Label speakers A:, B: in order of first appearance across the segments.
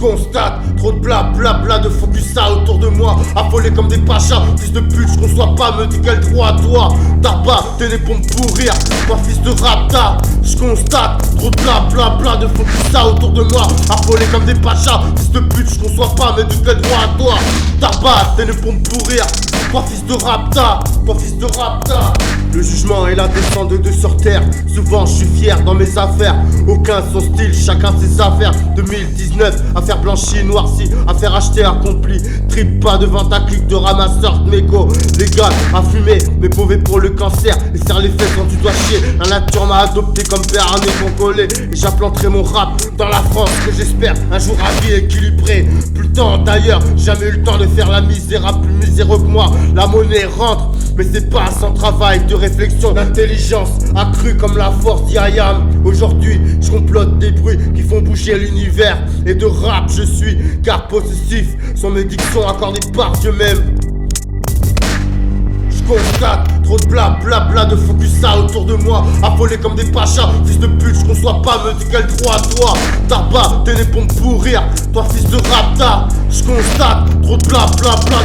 A: Constate trop de bla de focus ça autour de moi, affolés comme des pachas. Fils de pute, je conçois pas, me dis quel droit à toi. T'as pas, t'es né pour me pourrir, toi fils de rapta. Je constate trop de bla de focus ça autour de moi, affolés comme des pachas. Fils de pute, je conçois pas, me dis quel droit à toi. T'as pas, t'es né pour me pourrir, toi fils de rapta, toi fils de rapta. Le jugement et la descente de deux sur terre. Souvent je suis fier dans mes affaires. Aucun son style, chacun ses affaires. 2019, affaire blanchie, noircie, affaire achetée, accomplie. Trip pas devant ta clique de ramasseurs de mégots. Légal à fumer, mais mauvais pour le cancer. Et serre les fesses quand tu dois chier. La nature m'a adopté comme père un congolais. Et j'implanterai mon rap dans la France que j'espère un jour à vie équilibrée. Plus le temps d'ailleurs, jamais eu le temps de faire la misérable plus miséreux que moi. La monnaie rentre, mais c'est pas sans travail de réflexion, d'intelligence accrue comme la force d'Iam. Aujourd'hui, je complote des bruits qui font bouger l'univers. Et de rap, je suis car possessif. Sont mes dictions accordées par Dieu même. Je constate trop de bla de focus ça autour de moi, affolés comme des pachas. Fils de pute, je conçois pas, me dis quel droit à toi. T'as pas, t'es né pour me pourrir, toi fils de rapta. Je constate trop de bla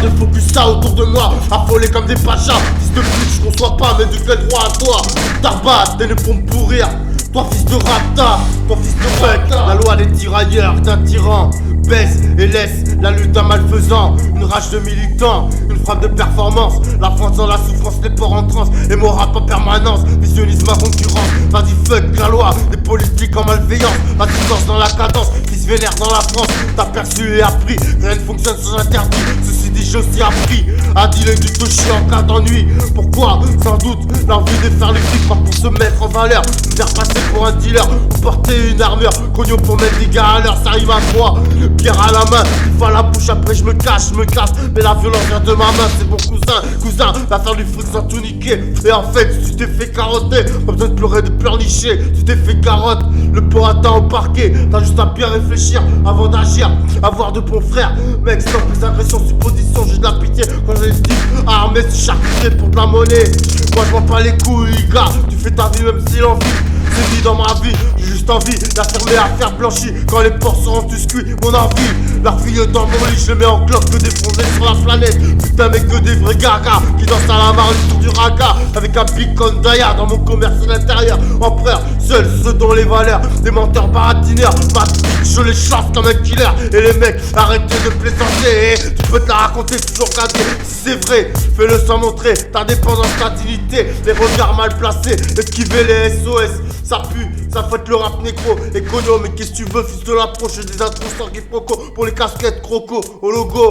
A: de focus ça autour de moi, affolés comme des pachas. Fils de pute, je conçois pas, mais dis quel droit à toi. T'as pas, t'es né pour me pourrir, toi fils de rapta, toi fils de rapta. La loi des tirailleurs d'un tyran baisse et laisse la lutte d'un malfaisant. Une rage de militant, une frappe de performance. La France dans la souffrance, les ports en transe. Et mon rap en permanence, visionnisme ma concurrence. Vas-y fuck la loi, des politiques en malveillance. Vas-y danse dans la cadence, qui se vénère dans la France. T'as perçu et appris, rien ne fonctionne sans interdit. Ceci dit j'ai aussi appris à dealer du toucher en cas d'ennui. Pourquoi? Sans doute l'envie de faire le clic, pas pour se mettre en valeur. Me faire passer pour un dealer, ou porter une armure. Cogno pour mettre des gars à l'heure, ça rime à quoi? Pierre à la main, il faut à la bouche, après je me cache, je me casse. Mais la violence vient de ma main, c'est mon cousin va faire du fric sans tout niquer. Et en fait, tu t'es fait carotter, pas besoin de pleurer, de pleurnicher. Tu t'es fait carotte, le port attend au parquet. T'as juste à bien réfléchir avant d'agir, avoir de bons frères. Mec, sans plus agression, supposition, j'ai de la pitié. Quand j'ai dit armé, c'est charcuté pour de la monnaie. Moi je m'en pas les couilles, gars, tu fais ta vie même si l'envie. C'est dit dans ma vie, j'ai juste envie d'affirmer à faire blanchir. Quand les porcs seront tous cuits, mon envie. Leur fille dans mon lit, je le mets en cloque que des fronzés sur la planète. Putain mais que des vrais gagas qui dansent à la marre autour du raga. Avec un beacon d'Aya dans mon commerce à l'intérieur. Empereur, seuls ceux dont les valeurs. Des menteurs baratineurs, ma bitch, je les chasse comme un killer. Et les mecs, arrêtez de plaisanter. Tu peux te la raconter toujours gâté. Si c'est vrai, fais-le sans montrer ta dépendance, ta dignité. Les regards mal placés, esquiver les SOS. Ça pue, ça fouette le rap négro. Écono, mais qu'est-ce que tu veux, fils de l'approche? Des intros sans quiproquo. Pour les casquettes croco, au logo.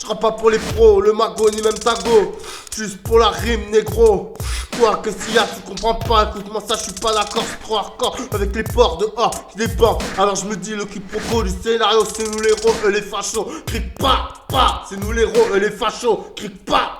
A: Je rappe pas pour les pros, le mago ni même tago. Juste pour la rime négro. Quoi que s'il y a, tu comprends pas. Écoute-moi ça, je suis pas d'accord, c'est trop hardcore. Avec les ports dehors qui dépendent. Alors je me dis le quiproquo du scénario, c'est nous les héros et les fachos. Crique pas, c'est nous les héros et les fachos. Crique pas.